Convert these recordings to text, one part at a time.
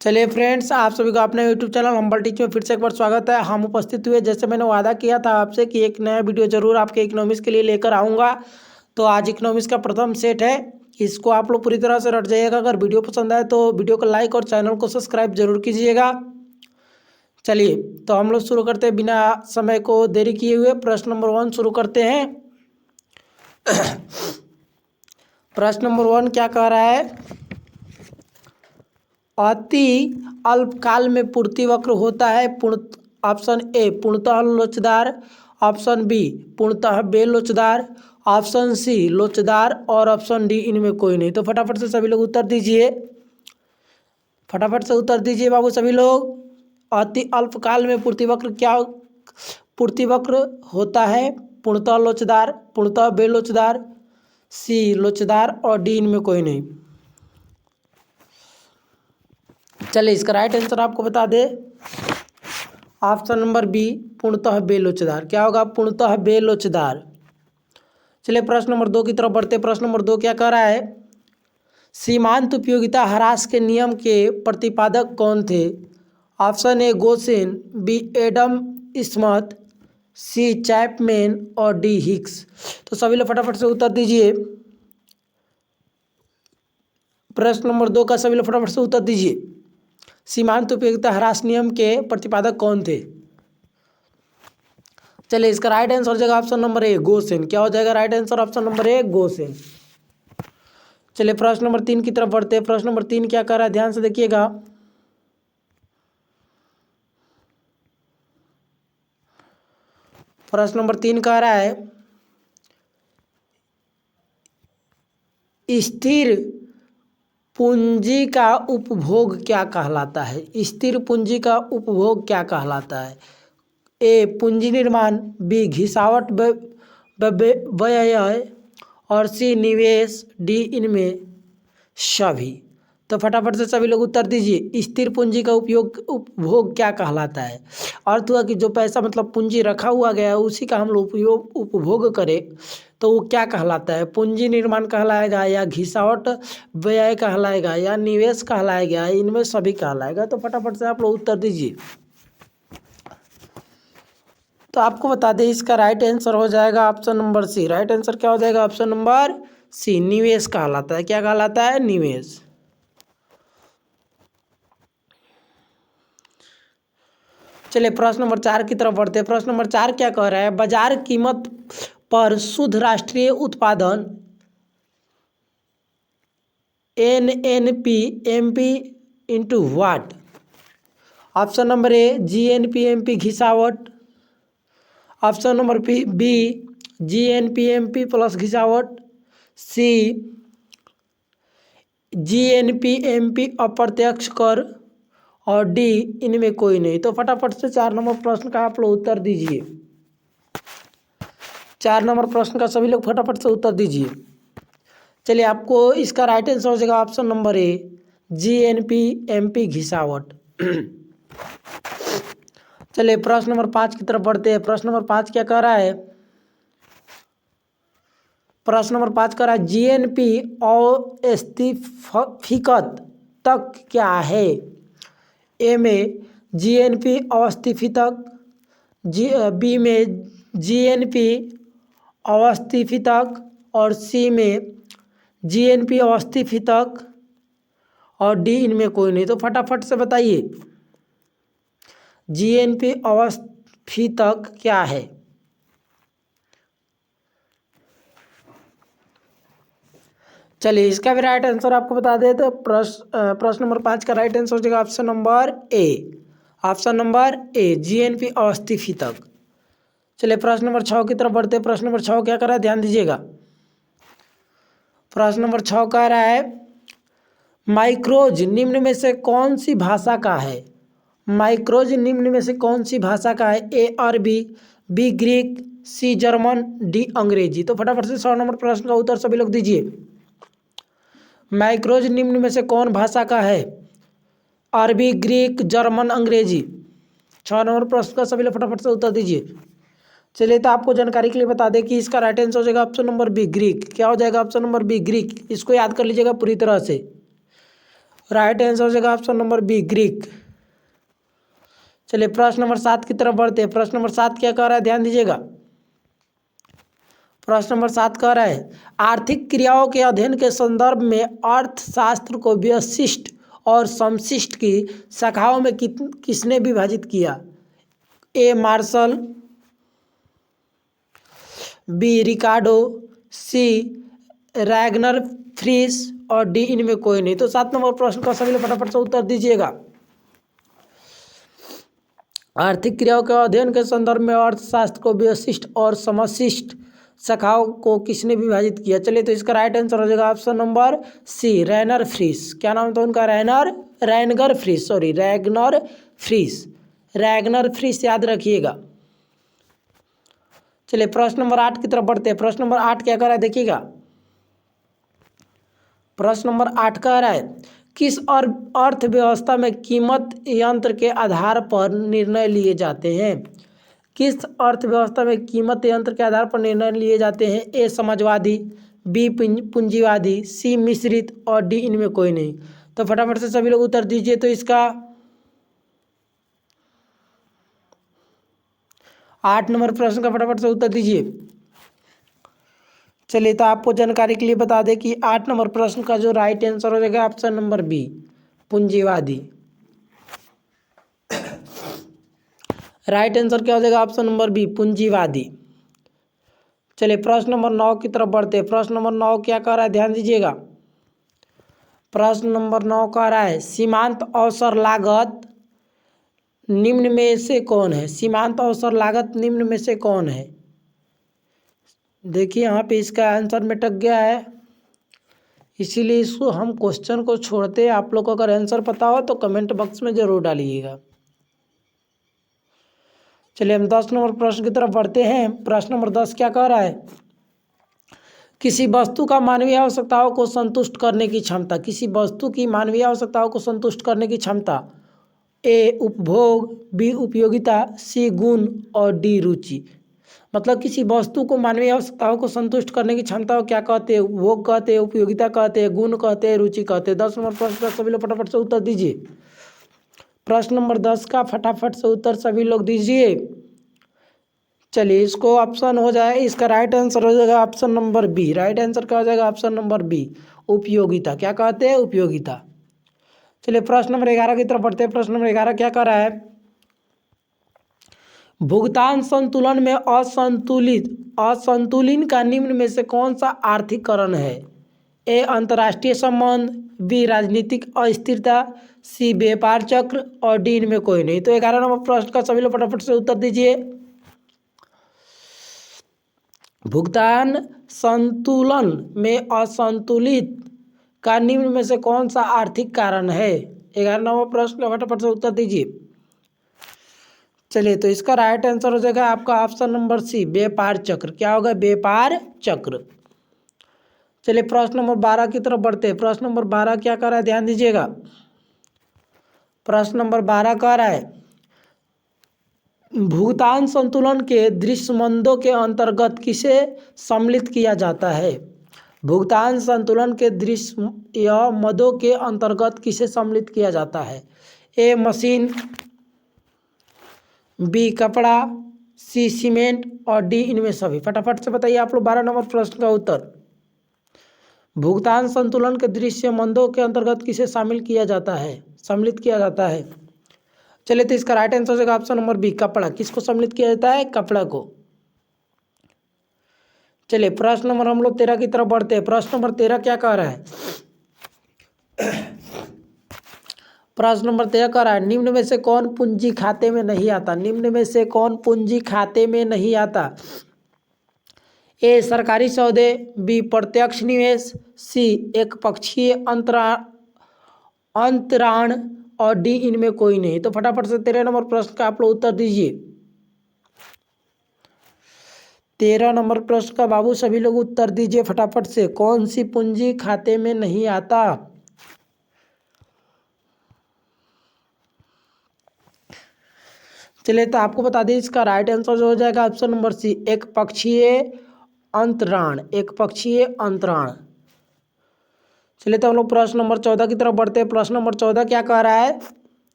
चलिए फ्रेंड्स, आप सभी का अपने यूट्यूब चैनल हम्बल टीच में फिर से एक बार स्वागत है। हम उपस्थित हुए जैसे मैंने वादा किया था आपसे कि एक नया वीडियो जरूर आपके इकोनॉमिक्स के लिए लेकर आऊँगा। तो आज इकोनॉमिक्स का प्रथम सेट है, इसको आप लोग पूरी तरह से रट जाइएगा। अगर वीडियो पसंद आए तो वीडियो को लाइक और चैनल को सब्सक्राइब जरूर कीजिएगा। चलिए तो हम लोग शुरू करते हैं बिना समय को देरी किए हुए। प्रश्न नंबर 1 शुरू करते हैं। प्रश्न नंबर 1 क्या कह रहा है? अति अल्पकाल में पूर्ति वक्र होता है ऑप्शन ए पूर्णतः लोचदार, ऑप्शन बी पूर्णतः बेलोचदार, ऑप्शन सी लोचदार और ऑप्शन डी इनमें कोई नहीं। तो फटाफट से सभी लोग उत्तर दीजिए, फटाफट से उत्तर दीजिए बाबू सभी लोग। अति अल्पकाल में पूर्ति वक्र क्या पूर्ति वक्र होता है? पूर्णतः लोचदार, पूर्णतः बेलोचदार, सी लोचदार और डी इनमें कोई नहीं। चलिए इसका राइट आंसर आपको बता दे, ऑप्शन नंबर बी पूर्णतः बेलोचदार। क्या होगा? पूर्णतः बेलोचदार। चलिए प्रश्न नंबर 2 की तरफ बढ़ते। प्रश्न नंबर 2 क्या कह रहा है? सीमांत उपयोगिता ह्रास के नियम के प्रतिपादक कौन थे? Option A Gossen, B Adam Smith, C Chapman और डी हिक्स। तो सभी लोग फटाफट से उत्तर दीजिए। प्रश्न नंबर 2 का सभी लोग फटाफट से उत्तर दीजिए। सीमांत उपयोगिता ह्रास नियम के प्रतिपादक कौन थे? चलिए इसका राइट आंसर हो जाएगा ऑप्शन नंबर ए गोसेन। क्या हो जाएगा राइट आंसर? ऑप्शन नंबर ए गोसेन। चलिए प्रश्न नंबर 3 की तरफ बढ़ते हैं। प्रश्न नंबर 3 क्या कर रहा है? ध्यान से देखिएगा। प्रश्न नंबर 3 कह रहा है स्थिर पूंजी का उपभोग क्या कहलाता है? स्थिर पूंजी का उपभोग क्या कहलाता है? ए पूंजी निर्माण, बी घिसावट व्यय और सी निवेश, डी इनमें सभी। तो फटाफट से सभी लोग उत्तर दीजिए। स्थिर पूंजी का उपभोग क्या कहलाता है? अर्थ हुआ कि जो पैसा मतलब पूंजी रखा हुआ गया है उसी का हम लोग उपभोग करें तो वो क्या कहलाता है? पूंजी निर्माण कहलाएगा या घिसावट व्यय कहलाएगा या निवेश कहलाएगा? इनमें सभी कहलाएगा। तो फटाफट से आप लोग उत्तर दीजिए। तो आपको बता दें इसका राइट आंसर हो जाएगा option number C. Right answer क्या हो जाएगा? ऑप्शन नंबर सी निवेश कहलाता है। क्या कहलाता है? निवेश। चलिए प्रश्न नंबर 4 की तरफ बढ़ते हैं। प्रश्न नंबर 4 क्या कह रहा है? बाजार कीमत पर शुद्ध राष्ट्रीय उत्पादन NNP-MP into what? Option number A GNP-MP घिसावट, option number B GNP-MP plus घिसावट, सी GNP-MP अप्रत्यक्ष कर और डी इनमें कोई नहीं। तो फटाफट से 4 नंबर प्रश्न का आप लोग उत्तर दीजिए। 4 नंबर प्रश्न का सभी लोग फटाफट से उत्तर दीजिए। चलिए आपको इसका राइट आंसर हो जाएगा ऑप्शन नंबर ए GNP-MP घिसावट। चलिए प्रश्न नंबर 5 की तरफ बढ़ते हैं। प्रश्न नंबर 5 क्या कह रहा है? प्रश्न नंबर 5 कह रहा है GNP अवस्थितिक तक क्या है? ए में GNP अवस्थितिक, बी में GNP अवस्थितिक और सी में GNP अवस्थितिक और डी इनमें कोई नहीं। तो फटाफट से बताइए GNP अवस्थितिक क्या है? चलिए इसका भी राइट आंसर आपको बता दें। तो प्रश्न नंबर 5 का राइट आंसर हो जाएगा option number A. Option number A GNP अवस्थितिक। चलिए प्रश्न नंबर 6 की तरफ बढ़ते हैं। प्रश्न नंबर 6 क्या कर रहा है? ध्यान दीजिएगा। प्रश्न नंबर 6 कह रहा है माइक्रोज निम्न में से कौन सी भाषा का है? माइक्रोज निम्न में से कौन सी भाषा का है? ए अरबी, बी ग्रीक, सी जर्मन, डी अंग्रेजी। तो फटाफट से 100 नंबर प्रश्न का उत्तर सभी लोग दीजिए। माइक्रोज निम्न में से कौन भाषा का है? अरबी, ग्रीक, जर्मन, अंग्रेजी। 6 नंबर प्रश्न का सभी लोग फटाफट से उत्तर दीजिए। चलिए तो आपको जानकारी के लिए बता दें कि इसका राइट आंसर हो जाएगा ऑप्शन नंबर बी ग्रीक। क्या हो जाएगा? Option number B Greek. इसको याद कर लीजिएगा पूरी तरह से। राइट आंसर हो जाएगा ऑप्शन नंबर बी ग्रीक। चलिए प्रश्न नंबर 7 की तरफ बढ़ते हैं। प्रश्न नंबर 7 क्या कह रहा है, ध्यान दीजिएगा। प्रश्न नंबर 7 कह रहा है आर्थिक क्रियाओं के अध्ययन के संदर्भ में अर्थशास्त्र को व्यशिष्ट और समशिष्ट की शाखाओं में किसने विभाजित किया। ए मार्शल, बी रिकार्डो, सी रैगनर फ्रीस और डी इनमें कोई नहीं। तो 7 नंबर प्रश्न का सभी लोग फटाफट से उत्तर दीजिएगा। आर्थिक क्रियाओं के अध्ययन के संदर्भ में अर्थशास्त्र को व्यशिष्ट और समशिष्ट शाखाओं को किसने विभाजित किया। चलिए तो इसका राइट आंसर हो जाएगा ऑप्शन नंबर सी रैनर फ्रीस। क्या नाम था उनका, रैनगर फ्रीस, सॉरी रैगनर फ्रीस, रैगनर फ्रीस याद रखिएगा। चलिए प्रश्न नंबर 8 की तरफ बढ़ते हैं। प्रश्न नंबर 8 क्या कर रहा है देखिएगा। प्रश्न नंबर 8 कह रहा है किस और अर्थव्यवस्था में कीमत यंत्र के आधार पर निर्णय लिए जाते हैं। किस अर्थव्यवस्था में कीमत यंत्र के आधार पर निर्णय लिए जाते हैं। ए समाजवादी, बी पूंजीवादी, सी मिश्रित और डी इनमें कोई नहीं। तो फटाफट से सभी लोग उत्तर दीजिए। तो इसका 8 नंबर प्रश्न का फटाफट से उत्तर दीजिए। चलिए तो आपको जानकारी के लिए बता दें कि 8 नंबर प्रश्न का जो राइट आंसर हो जाएगा ऑप्शन नंबर बी पूंजीवादी। राइट आंसर क्या हो जाएगा ऑप्शन नंबर बी पूंजीवादी। चलिए प्रश्न नंबर 9 की तरफ बढ़ते हैं। प्रश्न नंबर 9 क्या कह रहा है, ध्यान दीजिएगा। प्रश्न नंबर 9 कह रहा है सीमांत अवसर लागत निम्न में से कौन है। सीमांत अवसर लागत निम्न में से कौन है। देखिए यहाँ पे इसका आंसर में अटक गया है, इसीलिए इसको हम क्वेश्चन को छोड़ते हैं। आप लोग को अगर आंसर पता हो तो कमेंट बॉक्स में जरूर डालिएगा। चलिए हम 10 नंबर प्रश्न की तरफ बढ़ते हैं। प्रश्न नंबर 10 क्या कह रहा है किसी वस्तु का मानवीय आवश्यकताओं को संतुष्ट करने की क्षमता। किसी वस्तु की मानवीय आवश्यकताओं को संतुष्ट करने की क्षमता। ए उपभोग, बी उपयोगिता, सी गुण और डी रुचि। मतलब किसी वस्तु को मानवीय आवश्यकताओं को संतुष्ट करने की क्षमता को क्या कहते हैं, उपभोग कहते हैं, उपयोगिता कहते हैं, गुण कहते हैं, रुचि कहते हैं। 10 नंबर प्रश्न का सभी लोग फटाफट से उत्तर दीजिए। प्रश्न नंबर 10 का फटाफट से उत्तर सभी लोग दीजिए। चलिए इसको ऑप्शन हो जाए, इसका राइट आंसर हो जाएगा option number B. Right answer क्या हो जाएगा ऑप्शन नंबर बी उपयोगिता। क्या कहते हैं, उपयोगिता। चलिए प्रश्न नंबर 11 की तरफ बढ़ते हैं। प्रश्न नंबर 11 क्या कर रहा है भुगतान संतुलन में असंतुलन का निम्न में से कौन सा आर्थिकरण है। ए अंतर्राष्ट्रीय संबंध, बी राजनीतिक अस्थिरता, सी व्यापार चक्र और डी इनमें कोई नहीं। तो 11 नंबर प्रश्न का सभी लोग फटाफट से उत्तर दीजिए। भुगतान संतुलन में असंतुलित का निम्न में से कौन सा आर्थिक कारण है। 11 नंबर प्रश्न का फटाफट से उत्तर दीजिए। चलिए तो इसका राइट आंसर हो जाएगा आपका ऑप्शन नंबर सी व्यापार चक्र। क्या होगा, व्यापार चक्र। चलिए प्रश्न नंबर 12 की तरफ बढ़ते हैं। प्रश्न नंबर 12 क्या कर रहा है, ध्यान दीजिएगा। प्रश्न नंबर 12 कह रहा है भुगतान संतुलन के दृश्यमंदों के अंतर्गत किसे सम्मिलित किया जाता है। भुगतान संतुलन के दृश्य या मदों के अंतर्गत किसे सम्मिलित किया जाता है। ए मशीन, बी कपड़ा, सी सीमेंट और डी इनमें सभी। फटाफट से बताइए आप लोग 12 नंबर प्रश्न का उत्तर। भुगतान संतुलन के दृश्य मंदों के अंतर्गत किसे शामिल किया जाता है, सम्मिलित किया जाता है। चलिए तो इसका राइट आंसर होगा ऑप्शन नंबर बी कपड़ा। किसको सम्मिलित किया जाता है, कपड़ा को। चलिए प्रश्न नंबर हम लोग 13 की तरफ बढ़ते हैं। प्रश्न नंबर 13 क्या कह रहा है प्रश्न नंबर 13 कह रहा है निम्न में से कौन पूंजी खाते में नहीं आता। निम्न में से कौन पूंजी खाते में नहीं आता। ए सरकारी सौदे, बी प्रत्यक्ष निवेश, सी एक पक्षीय अंतराण और डी इनमें कोई नहीं। तो फटाफट से 13 नंबर प्रश्न का आप लोग उत्तर दीजिए। 13 नंबर प्रश्न का बाबू सभी लोग उत्तर दीजिए फटाफट से। कौन सी पूंजी खाते में नहीं आता। चलिए तो आपको बता दें इसका राइट आंसर जो हो जाएगा ऑप्शन नंबर सी एक पक्षीय अंतराण। एक पक्षीय अंतराण। चलिए तो हम लोग प्रश्न नंबर 14 की तरफ बढ़ते हैं। प्रश्न नंबर 14 क्या कह रहा है?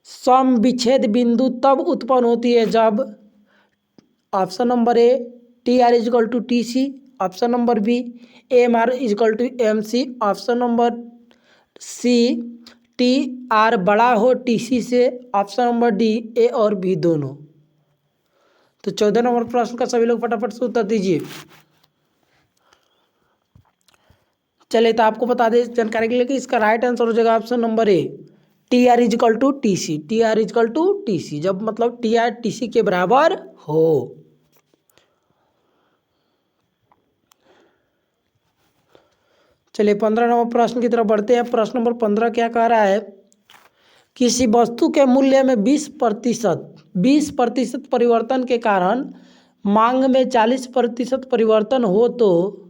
सम विच्छेद बिंदु तब उत्पन्न होती है जब option number A T R equal to T C, option number B M R equal to M C, option number C T R बड़ा हो टी सी से, ऑप्शन नंबर डी ए और बी दोनों। तो 14 नंबर प्रश्न का सभी लोग फटाफट से उत्तर दीजिए। चलिए तो आपको बता दें जानकारी के लिए कि इसका राइट आंसर हो जाएगा option number A T R equal to T C. T R equal to T C, जब मतलब टी आर टी सी के बराबर हो। चलिए 15 नंबर प्रश्न की तरफ बढ़ते हैं। प्रश्न नंबर 15 क्या कह रहा है? किसी वस्तु के मूल्य में 20% परिवर्तन के कारण मांग में 40% परिवर्तन हो तो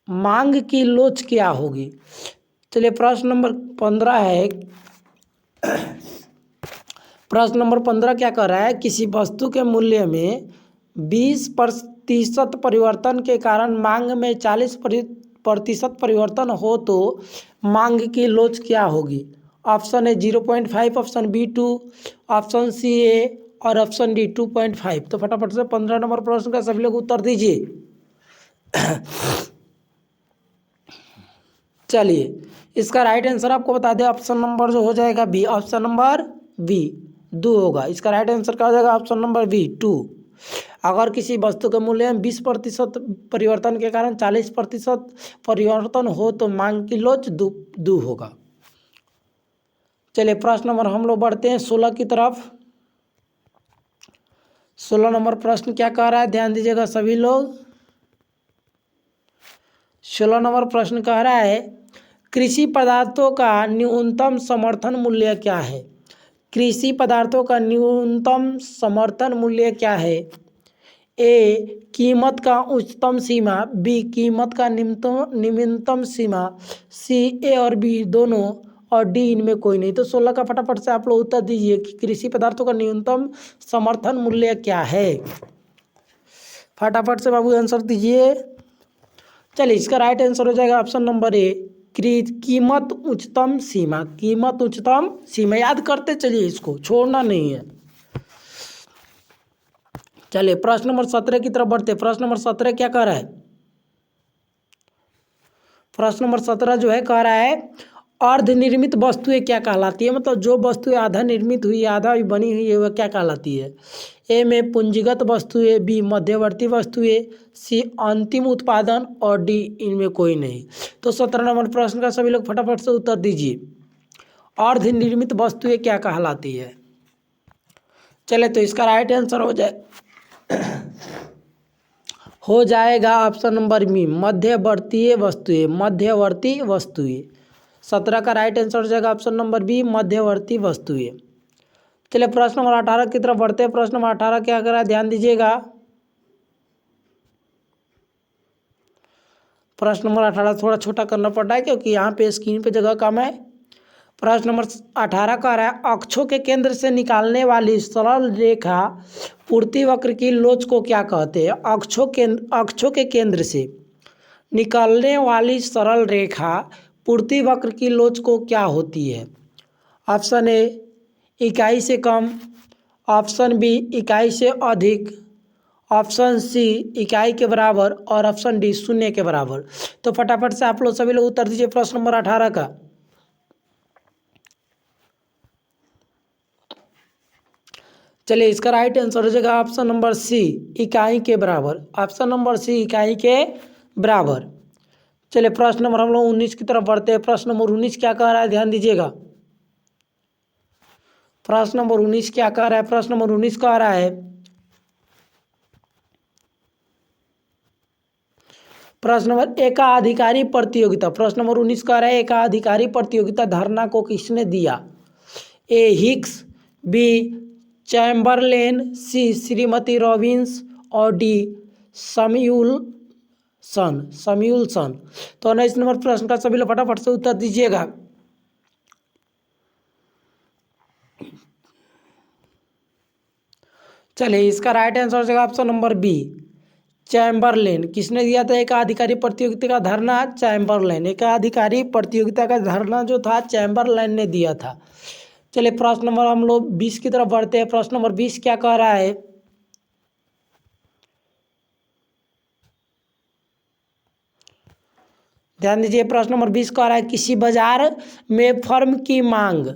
मांग की लोच क्या होगी? चलिए प्रश्न नंबर 15 है। प्रश्न नंबर 15 क्या कर रहा है? किसी वस्तु के मूल्य में 20% परिवर्तन के कारण मांग में 40% परिवर्तन हो तो मांग की लोच क्या होगी? Option A 0.5, option B 2, option C A और ऑप्शन डी 2.5। तो फटाफट से 15 नंबर प्रश्न का सभी लोग उत्तर दीजिए। चलिए इसका राइट आंसर आपको बता दें, ऑप्शन नंबर जो हो जाएगा बी, ऑप्शन नंबर बी 2 होगा। इसका राइट आंसर क्या हो जाएगा? Option number B 2। अगर किसी वस्तु के मूल्य में 20% परिवर्तन के कारण 40% परिवर्तन हो तो मांग की लोच दू होगा। चलिए प्रश्न नंबर हम लोग बढ़ते हैं 16 की तरफ। 16 नंबर प्रश्न क्या कह रहा है? ध्यान दीजिएगा सभी लोग। 16 नंबर प्रश्न कह रहा है कृषि पदार्थों का न्यूनतम समर्थन मूल्य क्या है? कृषि पदार्थों का न्यूनतम समर्थन मूल्य क्या है? ए कीमत का उच्चतम सीमा, बी कीमत का निम्नतम सीमा, सी ए और बी दोनों और डी इनमें कोई नहीं। तो 16 का फटाफट से आप लोग उत्तर दीजिए कि कृषि पदार्थों का न्यूनतम समर्थन मूल्य क्या है। फटाफट से बाबू आंसर दीजिए। चलिए इसका राइट आंसर हो जाएगा ऑप्शन नंबर ए कीमत उच्चतम सीमा। कीमत उच्चतम सीमा याद करते चलिए, इसको छोड़ना नहीं है। चलिए प्रश्न नंबर 17 की तरफ बढ़ते। प्रश्न नंबर 17 क्या कह रहा है? प्रश्न नंबर 17 जो है कह रहा है अर्धनिर्मित वस्तुएं क्या कहलाती है? मतलब जो वस्तुएं आधा निर्मित हुई आधा बनी हुई है वह क्या कहलाती है? ए में पूंजीगत वस्तुएं, बी मध्यवर्ती वस्तुएं, सी अंतिम उत्पादन और डी इनमें कोई नहीं। तो 17 नंबर प्रश्न का सभी लोग फटाफट से उत्तर दीजिए। अर्धनिर्मित वस्तुएं क्या कहलाती है? चले तो इसका राइट आंसर हो जाएगा ऑप्शन नंबर बी मध्यवर्तीय वस्तुएं। मध्यवर्ती वस्तुएं 17 का राइट आंसर हो जाएगा ऑप्शन नंबर बी मध्यवर्ती वस्तुएं। चलिए प्रश्न नंबर 18 की तरफ बढ़ते हैं। प्रश्न नंबर 18 क्या कर रहा है? ध्यान दीजिएगा। प्रश्न नंबर 18 थोड़ा छोटा करना पड़ता है क्योंकि यहाँ पे स्क्रीन पे जगह कम है। प्रश्न नंबर 18 कह रहा है अक्षों के केंद्र से निकालने वाली सरल रेखा पूर्ति वक्र की लोच को क्या कहते हैं? अक्षों के केंद्र से निकालने वाली सरल रेखा पूर्ति वक्र की लोच को क्या होती है? ऑप्शन ए इकाई से कम, ऑप्शन बी इकाई से अधिक, ऑप्शन सी इकाई के बराबर और ऑप्शन डी शून्य के बराबर। तो फटाफट से आप लोग सभी लोग उत्तर दीजिए प्रश्न नंबर 18 का। चलिए इसका राइट आंसर हो जाएगा ऑप्शन नंबर सी इकाई के बराबर। ऑप्शन नंबर सी इकाई के बराबर। चलिए प्रश्न नंबर हम लोग 19 की तरफ बढ़ते हैं। प्रश्न नंबर 19 क्या कह रहा है? ध्यान दीजिएगा। प्रश्न नंबर 19 क्या कह रहा है? प्रश्न नंबर 19 कह रहा है प्रश्न नंबर एकाधिकारी प्रतियोगिता। प्रश्न नंबर 19 कह रहा है एकाधिकारी प्रतियोगिता धारणा को किसने दिया? ए हिग्स, बी चैम्बरलेन, सी श्रीमती रॉबिन्स और डी सम्यूल्सन। तो 19 नंबर प्रश्न का सभी लोग फटाफट से उत्तर दीजिएगा। चलिए इसका राइट आंसर हो जाएगा ऑप्शन नंबर बी चैम्बरलेन। किसने दिया था एकाधिकारी प्रतियोगिता का धरना? चैम्बरलेन। एकाधिकारी प्रतियोगिता का धरना जो था चैम्बरलेन ने दिया था। चलिए प्रश्न नंबर हम लोग 20 की तरफ बढ़ते हैं। प्रश्न नंबर 20 क्या कह रहा है? ध्यान दीजिए, प्रश्न नंबर 20 कह रहा है किसी बाजार में फर्म की मांग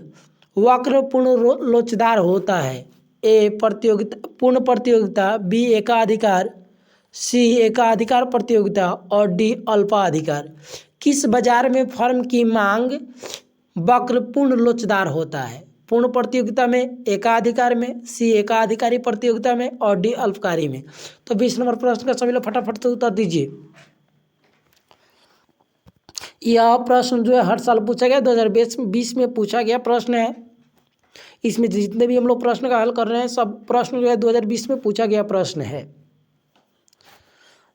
वक्र पूर्ण लोचदार होता है। ए प्रतियोगिता पूर्ण प्रतियोगिता, बी एकाधिकार, सी एकाधिकार प्रतियोगिता और डी अल्पाधिकार। किस बाजार में फर्म की मांग वक्र पूर्ण लोचदार होता है? पूर्ण प्रतियोगिता में, एकाधिकार में, सी एकाधिकारी प्रतियोगिता में और डी अल्पकारी में। तो 20 नंबर प्रश्न का सभी लोग फटाफट से उत्तर दीजिए। यह प्रश्न जो है हर साल पूछा गया, 2020 में पूछा गया प्रश्न है। इसमें जितने भी हम लोग प्रश्न का हल कर रहे हैं सब प्रश्न जो है 2020 में पूछा गया प्रश्न है।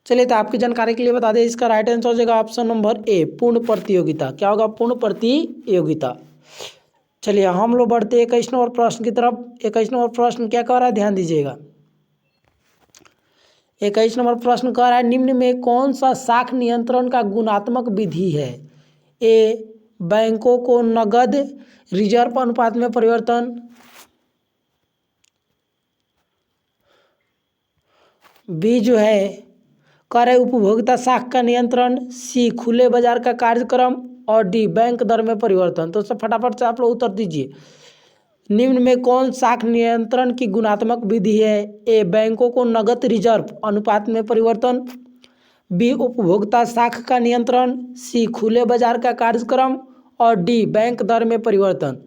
चलिए तो आपकी जानकारी के लिए बता दें, इसका राइट आंसर हो जाएगा ऑप्शन नंबर ए पूर्ण प्रतियोगिता। क्या होगा? पूर्ण प्रतियोगिता। चलिए हम लोग बढ़ते हैं 21 नंबर प्रश्न की तरफ। 21 नंबर प्रश्न क्या कह रहा है? ध्यान दीजिएगा। 21 नंबर प्रश्न कह रहा है निम्न में कौन सा साख नियंत्रण का गुणात्मक विधि है? ए बैंकों को नगद रिजर्व अनुपात में परिवर्तन, बी जो है कह रहे उपभोक्ता साख का नियंत्रण, सी खुले बाजार का कार्यक्रम और डी बैंक दर में परिवर्तन। तो सब फटाफट से आप लोग उत्तर दीजिए। निम्न में कौन साख नियंत्रण की गुणात्मक विधि है? ए बैंकों को नगद रिजर्व अनुपात में परिवर्तन, बी उपभोक्ता साख का नियंत्रण, सी खुले बाजार का कार्यक्रम और डी बैंक दर में परिवर्तन।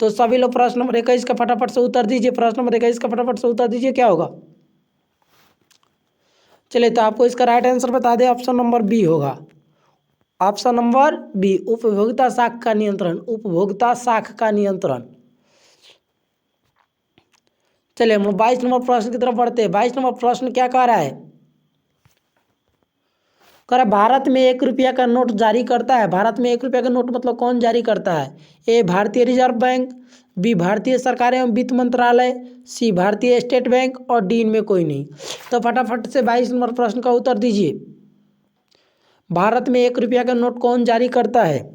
तो सभी लोग प्रश्न नंबर 21 का फटाफट से उत्तर दीजिए। प्रश्न नंबर 21 का फटाफट से उत्तर दीजिए, क्या होगा? चलिए तो आपको इसका राइट आंसर बता दें, ऑप्शन नंबर बी होगा। ऑप्शन नंबर बी उपभोक्ता साख का नियंत्रण, उपभोक्ता साख का नियंत्रण। चलिए हम 22 नंबर प्रश्न की तरफ बढ़ते हैं। 22 नंबर प्रश्न क्या कह रहा है? कह रहा है भारत में 1 रुपया का नोट जारी करता है। भारत में 1 रुपया का नोट मतलब कौन जारी करता है? ए भारतीय रिजर्व बैंक, बी भारतीय सरकार एवं वित्त मंत्रालय, सी भारतीय स्टेट बैंक और डी इनमें कोई नहीं। तो फटाफट से 22 नंबर प्रश्न का उत्तर दीजिए। भारत में 1 रुपया का नोट कौन जारी करता है?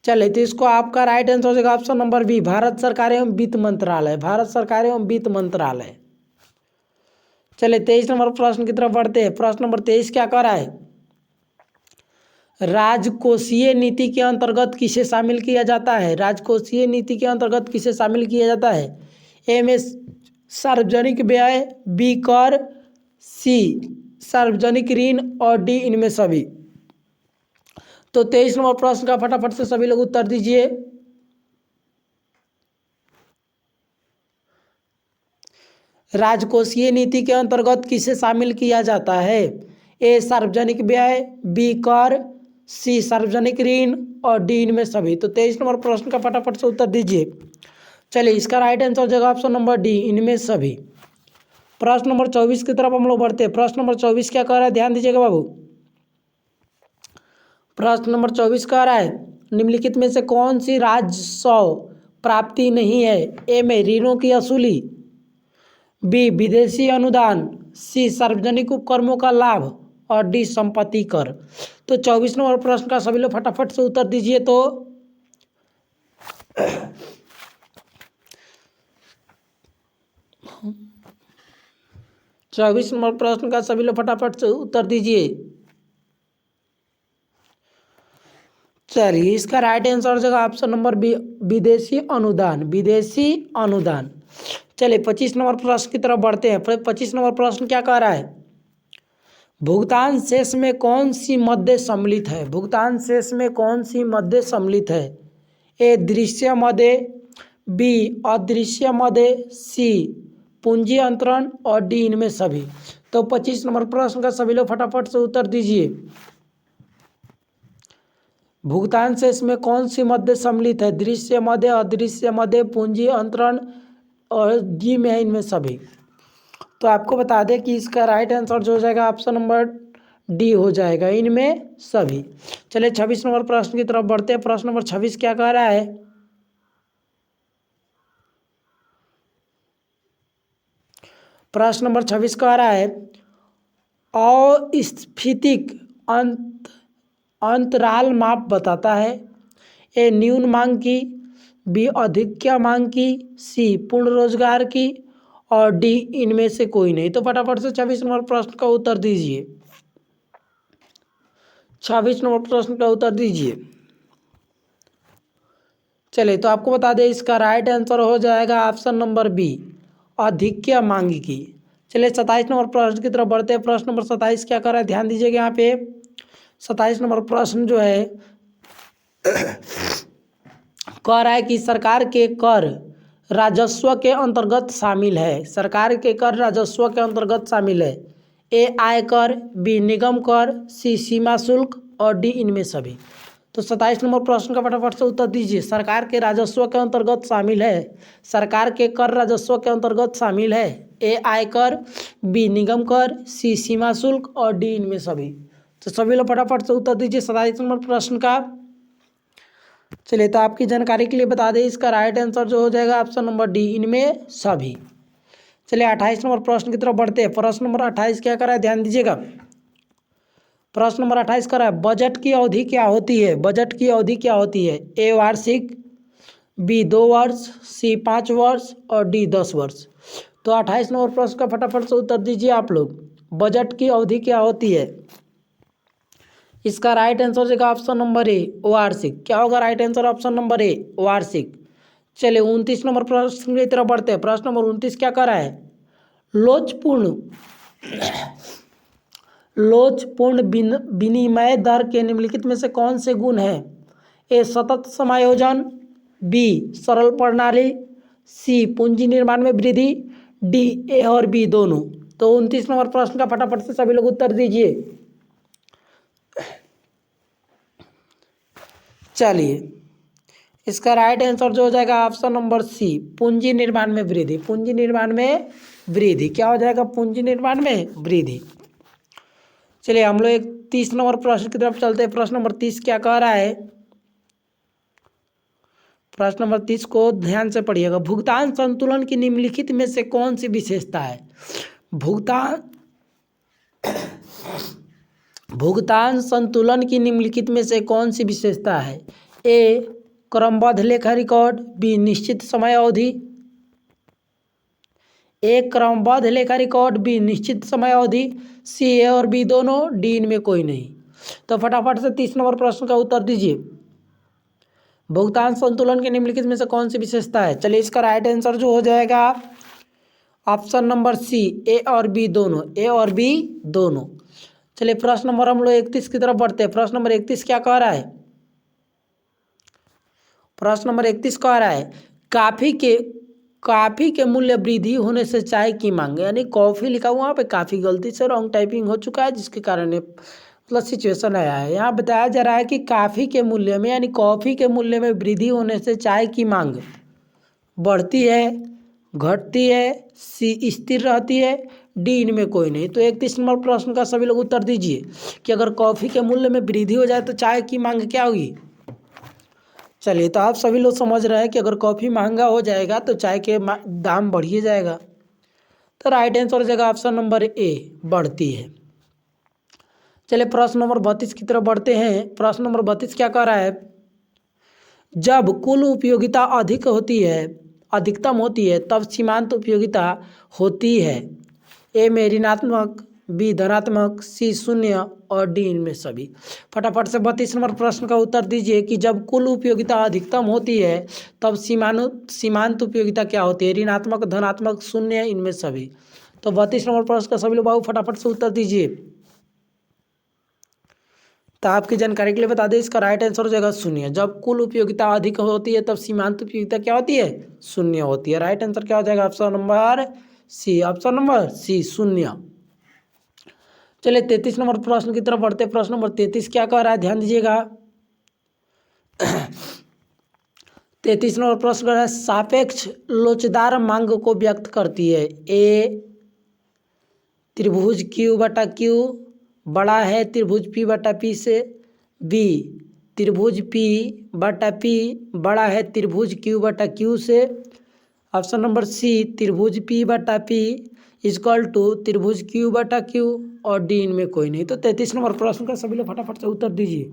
चलिए तो इसको आपका राइट आंसर हो जाएगा ऑप्शन नंबर बी भारत सरकार एवं वित्त मंत्रालय। भारत सरकार एवं वित्त मंत्रालय। चलिए 23 नंबर प्रश्न की तरफ बढ़ते हैं। प्रश्न नंबर 23 क्या कह रहा है? राजकोषीय नीति के अंतर्गत किसे शामिल किया जाता है? राजकोषीय नीति के अंतर्गत किसे शामिल किया जाता है? ए में सार्वजनिक व्यय, बी कर, सी सार्वजनिक ऋण और डी इनमें सभी। तो 23 नंबर प्रश्न का फटाफट से सभी लोग उत्तर दीजिए। राजकोषीय नीति के अंतर्गत किसे शामिल किया जाता है? ए सार्वजनिक व्यय, बी कर, सी सार्वजनिक ऋण और डी इनमें सभी। तो 23 नंबर प्रश्न का फटाफट से उत्तर दीजिए। चलिए इसका राइट आंसर हो जाएगा ऑप्शन नंबर डी इनमें सभी। प्रश्न नंबर 24 की तरफ हम लोग बढ़ते हैं। प्रश्न नंबर 24 क्या कह रहा है? ध्यान दीजिएगा बाबू। प्रश्न नंबर 24 कह रहा है निम्नलिखित में से कौन सी राजस्व प्राप्ति नहीं है? ए में ऋणों की वसूली, बी विदेशी अनुदान, सी सार्वजनिक उपक्रमों का लाभ और डी संपत्ति कर। तो 24 नंबर प्रश्न का सभी लोग फटाफट से उत्तर दीजिए। तो 24 नंबर प्रश्न का सभी लोग फटाफट से उत्तर दीजिए। चलिए इसका राइट आंसर हो जाएगा ऑप्शन नंबर बी विदेशी अनुदान। विदेशी अनुदान। चलिए 25 नंबर प्रश्न की तरफ बढ़ते हैं। 25 नंबर प्रश्न क्या कह रहा है? भुगतान शेष में कौन सी मदें सम्मिलित है? भुगतान शेष में कौन सी मदें सम्मिलित है? ए दृश्य मदें, बी अदृश्य मदें, सी पूंजी अंतरण और डी इनमें सभी। तो 25 नंबर प्रश्न का सभी लोग फटाफट से उत्तर दीजिए। भुगतान शेष में कौन सी मदें सम्मिलित है? दृश्य मदें, अदृश्य मदें, पूंजी अंतरण और डी में है इनमें सभी। तो आपको बता दें कि इसका राइट आंसर जो हो जाएगा ऑप्शन नंबर डी हो जाएगा इनमें सभी। चलिए 26 नंबर प्रश्न की तरफ बढ़ते हैं। प्रश्न नंबर 26 क्या कह रहा है? प्रश्न नंबर 26 का आ रहा है अस्फीतिक अंतराल माप बताता है। ए न्यून मांग की, बी अधिक मांग की, सी पूर्ण रोजगार की और डी इनमें से कोई नहीं। तो फटाफट से 26 नंबर प्रश्न का उत्तर दीजिए। 26 नंबर प्रश्न का उत्तर दीजिए। चलिए तो आपको बता दें इसका राइट आंसर हो जाएगा ऑप्शन नंबर बी अधिक मांग की। चलिए 27 नंबर प्रश्न की तरफ बढ़ते हैं। प्रश्न नंबर 27 क्या कर रहा है, ध्यान दीजिएगा यहाँ पे। 27 नंबर प्रश्न जो है कह रहा है कि सरकार के कर राजस्व के अंतर्गत शामिल है। सरकार के कर राजस्व के अंतर्गत शामिल है। ए आयकर, बी निगम कर, सी सीमा शुल्क और डी इनमें सभी। तो 27 नंबर प्रश्न का फटाफट से उत्तर दीजिए। सरकार के राजस्व के अंतर्गत शामिल है, सरकार के कर राजस्व के अंतर्गत शामिल है। ए आयकर, बी निगम कर, सी सीमा शुल्क और डी इनमें सभी। तो सभी लोग फटाफट से उत्तर दीजिए 27 नंबर प्रश्न का। चलिए तो आपकी जानकारी के लिए बता दें इसका राइट आंसर जो हो जाएगा ऑप्शन नंबर डी इनमें सभी। चलिए 28 नंबर प्रश्न की तरफ बढ़ते हैं। प्रश्न नंबर 28 क्या कर रहा है, ध्यान दीजिएगा। प्रश्न नंबर 28 कर रहा है बजट की अवधि क्या होती है। बजट की अवधि क्या होती है। ए वार्षिक, बी 2 वर्ष, सी 5 वर्ष और डी 10 वर्ष। तो 28 नंबर प्रश्न का फटाफट से उत्तर दीजिए आप लोग। बजट की अवधि क्या होती है। इसका राइट आंसर होगा ऑप्शन नंबर ए वार्षिक। क्या होगा राइट आंसर, ऑप्शन नंबर ए वार्षिक। चलिए 29 नंबर प्रश्न की तरफ बढ़ते हैं। प्रश्न नंबर 29 क्या कर रहा है लोचपूर्ण विनिमय दर के निम्नलिखित में से कौन से गुण हैं। ए सतत समायोजन, बी सरल प्रणाली, सी पूंजी निर्माण में वृद्धि, डी ए और बी दोनों। तो 29 नंबर प्रश्न का फटाफट से सभी लोग उत्तर दीजिए। चलिए इसका राइट आंसर जो हो जाएगा ऑप्शन नंबर सी पूंजी निर्माण में वृद्धि। पूंजी निर्माण में वृद्धि क्या हो जाएगा, पूंजी निर्माण में वृद्धि। चलिए हम लोग 30 नंबर प्रश्न की तरफ चलते हैं। प्रश्न नंबर 30 क्या कह रहा है, प्रश्न नंबर 30 को ध्यान से पढ़िएगा। भुगतान संतुलन की निम्नलिखित में से कौन सी विशेषता है। भुगतान संतुलन की निम्नलिखित में से कौन सी विशेषता है। ए क्रमबद्ध लेखा रिकॉर्ड, बी निश्चित समय अवधि। ए क्रमबद्ध लेखा रिकॉर्ड, बी निश्चित समय अवधि, सी ए और बी दोनों, डी इनमें कोई नहीं। तो फटाफट से 30 नंबर प्रश्न का उत्तर दीजिए। भुगतान संतुलन के निम्नलिखित में से कौन सी विशेषता है। चलिए इसका राइट आंसर जो हो जाएगा ऑप्शन नंबर सी ए और बी दोनों, ए और बी दोनों। चलिए प्रश्न नंबर हम लोग 31 की तरफ बढ़ते हैं। प्रश्न नंबर 31 क्या कह रहा है, प्रश्न नंबर 31 कह रहा है काफ़ी के मूल्य वृद्धि होने से चाय की मांग, यानी कॉफ़ी लिखा हुआ, वहाँ पे काफ़ी गलती से रॉन्ग टाइपिंग हो चुका है जिसके कारण ये मतलब सिचुएशन आया है। यहाँ बताया जा रहा है कि काफ़ी के मूल्य में यानी कॉफ़ी के मूल्य में वृद्धि होने से चाय की मांग बढ़ती है, घटती है, सी स्थिर रहती है, डी इनमें कोई नहीं। तो 31 नंबर प्रश्न का सभी लोग उत्तर दीजिए कि अगर कॉफ़ी के मूल्य में वृद्धि हो जाए तो चाय की मांग क्या होगी। चलिए तो आप सभी लोग समझ रहे हैं कि अगर कॉफ़ी महंगा हो जाएगा तो चाय के दाम बढ़िए जाएगा। तो राइट आंसर हो जाएगा ऑप्शन नंबर ए बढ़ती है। चलिए प्रश्न नंबर 32 की तरफ बढ़ते हैं। प्रश्न नंबर 32 क्या कह रहा है, जब कुल उपयोगिता अधिकतम होती है तब सीमांत उपयोगिता होती है। ए में ऋणात्मक, बी धनात्मक, सी शून्य और डी इनमें सभी। फटाफट से 32 नंबर प्रश्न का उत्तर दीजिए कि जब कुल उपयोगिता अधिकतम होती है तब सीमांत उपयोगिता क्या होती है। ऋणात्मक, धनात्मक, शून्य, इनमें सभी। तो 32 नंबर प्रश्न का सभी लोग बाबू फटाफट से उत्तर दीजिए। तो आपकी जानकारी के लिए बता दें इसका राइट आंसर हो जाएगा शून्य। जब कुल उपयोगिता अधिक होती है तब सीमांत उपयोगिता क्या होती है, शून्य होती है। राइट आंसर क्या हो जाएगा option number C, option number C शून्य। चलिए 33 नंबर प्रश्न की तरफ बढ़ते हैं। प्रश्न नंबर 33 क्या कह रहा है, ध्यान दीजिएगा। 33 नंबर प्रश्न कह रहा है सापेक्ष लोचदार मांग को व्यक्त करती है। ए त्रिभुज क्यू बटा क्यू बड़ा है त्रिभुज पी बटा पी से, बी त्रिभुज पी बटा पी बड़ा है त्रिभुज क्यू बटा क्यू से ऑप्शन नंबर सी त्रिभुज पी बटा पी इजक्वल टू त्रिभुज क्यू बटा क्यू, और डी इनमें कोई नहीं। तो 33 नंबर प्रश्न का सभी लोग फटाफट से उत्तर दीजिए।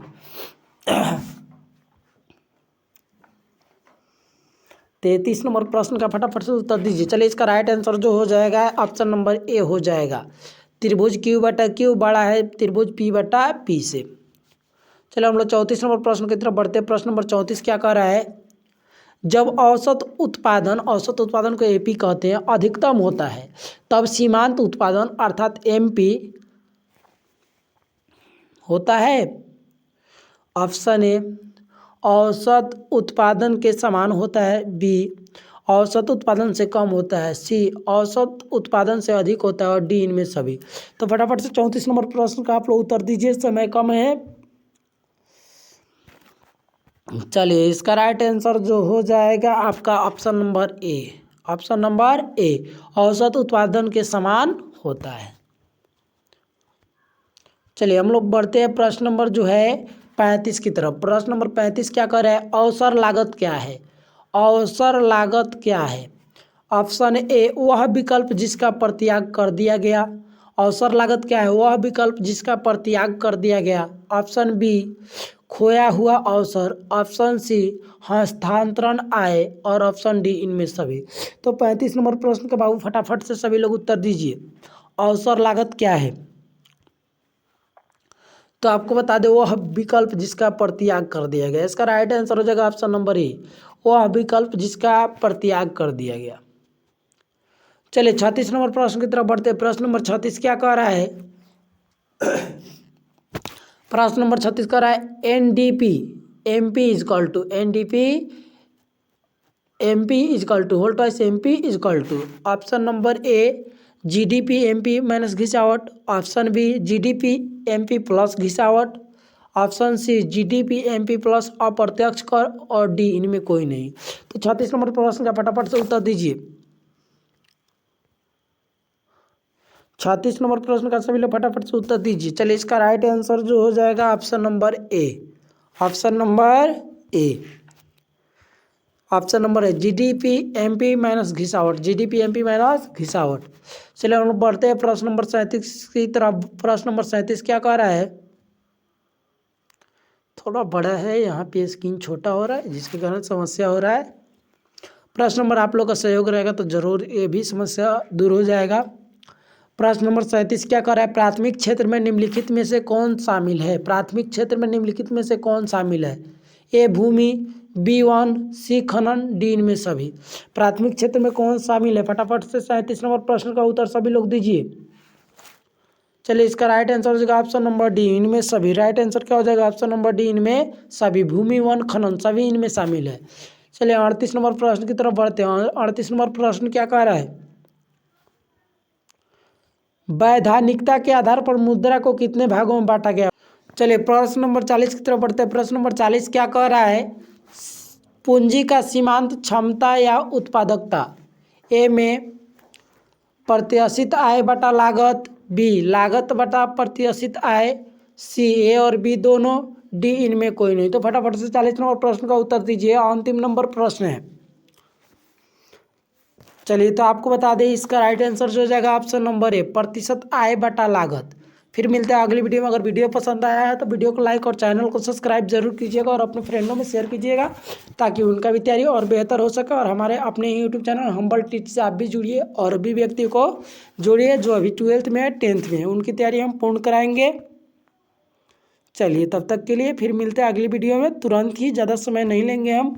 33 नंबर प्रश्न का फटाफट से उत्तर दीजिए। चलिए इसका राइट आंसर जो हो जाएगा ऑप्शन नंबर ए हो जाएगा। त्रिभुज क्यू बटा क्यू बड़ा है त्रिभुज पी बटा पी से। चलो हम लोग 34 नंबर प्रश्न की तरफ बढ़ते हैं। प्रश्न नंबर 34 क्या कह रहा है, जब औसत उत्पादन को एपी कहते हैं अधिकतम होता है तब सीमांत उत्पादन अर्थात एमपी होता है। ऑप्शन ए औसत उत्पादन के समान होता है, बी औसत उत्पादन से कम होता है, सी औसत उत्पादन से अधिक होता है, और डी इनमें सभी। तो फटाफट से 34 नंबर प्रश्न का आप लोग उत्तर दीजिए, समय कम है। चलिए इसका राइट आंसर जो हो जाएगा आपका option number A. Option number ए औसत उत्पादन के समान होता है। चलिए हम लोग बढ़ते हैं प्रश्न नंबर जो है 35 की तरफ। प्रश्न नंबर 35 क्या कर रहा है, अवसर लागत क्या है। अवसर लागत क्या है। ऑप्शन ए वह विकल्प जिसका परित्याग कर दिया गया। अवसर लागत क्या है, वह विकल्प जिसका परित्याग कर दिया गया। ऑप्शन बी खोया हुआ अवसर, ऑप्शन सी हस्तांतरण आय, और ऑप्शन डी इनमें सभी। तो 35 नंबर प्रश्न का बाबू फटाफट से सभी लोग उत्तर दीजिए। अवसर लागत क्या है, तो आपको बता दे वह विकल्प जिसका परित्याग कर दिया गया। इसका राइट आंसर हो जाएगा ऑप्शन नंबर ए, वह विकल्प जिसका परित्याग कर दिया गया। चलिए 36 नंबर प्रश्न की तरफ बढ़ते हैं। प्रश्न नंबर 36 क्या कह रहा है, प्रश्न नंबर 36 कह रहा है NDP MP equal to NDP MP equal to whole twice MP equal to. Option number A GDP MP minus घिसावट, option B GDP MP plus घिसावट, option C GDP MP plus अप्रत्यक्ष कर, और डी इनमें कोई नहीं। तो 36 नंबर प्रश्न का फटाफट से उत्तर दीजिए। 36 नंबर प्रश्न का सभी लोग फटाफट से उत्तर दीजिए। चलिए इसका राइट आंसर जो हो जाएगा option number A. Option number A, option number है जीडीपी एमपी माइनस घिसावट, जीडीपी एमपी माइनस घिसावट। चलिए हम लोग बढ़ते हैं प्रश्न नंबर 37 की तरफ। प्रश्न नंबर 37 क्या कह रहा है, थोड़ा बड़ा है यहाँ पे स्क्रीन छोटा हो रहा है जिसके कारण समस्या हो रहा है। प्रश्न नंबर आप लोग का सहयोग रहेगा तो जरूर ये भी समस्या दूर हो जाएगा। प्रश्न नंबर 37 क्या कर रहा है, प्राथमिक क्षेत्र में निम्नलिखित में से कौन शामिल है। प्राथमिक क्षेत्र में निम्नलिखित में से कौन शामिल है, ए भूमि, बी वन, सी खनन, डी इनमें सभी। प्राथमिक क्षेत्र में कौन शामिल है, फटाफट से 37 नंबर प्रश्न का उत्तर सभी लोग दीजिए। चलिए इसका राइट आंसर हो जाएगा ऑप्शन नंबर डी इनमें सभी। राइट आंसर क्या हो जाएगा, ऑप्शन नंबर डी इनमें सभी, भूमि वन खनन सभी इनमें शामिल है। चलिए 38 नंबर प्रश्न की तरफ बढ़ते हैं। 38 नंबर प्रश्न क्या कह रहा है, वैधानिकता के आधार पर मुद्रा को कितने भागों में बांटा गया। चलिए प्रश्न नंबर 40 की तरफ बढ़ते हैं। प्रश्न नंबर 40 क्या कह रहा है, पूंजी का सीमांत क्षमता या उत्पादकता। ए में प्रत्याशित आय बटा लागत, बी लागत बटा प्रत्याशित आय, सी ए और बी दोनों, डी इनमें कोई नहीं। तो फटाफट से 40 नंबर प्रश्न का उत्तर दीजिए। अंतिम नंबर प्रश्न है। चलिए तो आपको बता दें इसका राइट आंसर जो हो जाएगा ऑप्शन नंबर ए, प्रतिशत आय बटा लागत। फिर मिलते हैं अगली वीडियो में। अगर वीडियो पसंद आया है तो वीडियो को लाइक और चैनल को सब्सक्राइब जरूर कीजिएगा और अपने फ्रेंडों में शेयर कीजिएगा ताकि उनका भी तैयारी और बेहतर हो सके। और हमारे अपने यूट्यूब चैनल हम्बल टीच से आप भी जुड़िए और भी व्यक्ति को जोड़िए जो अभी 12th में है 10th में है, उनकी तैयारी हम पूर्ण कराएंगे। चलिए तब तक के लिए फिर मिलते हैं अगली वीडियो में, तुरंत ही, ज़्यादा समय नहीं लेंगे हम।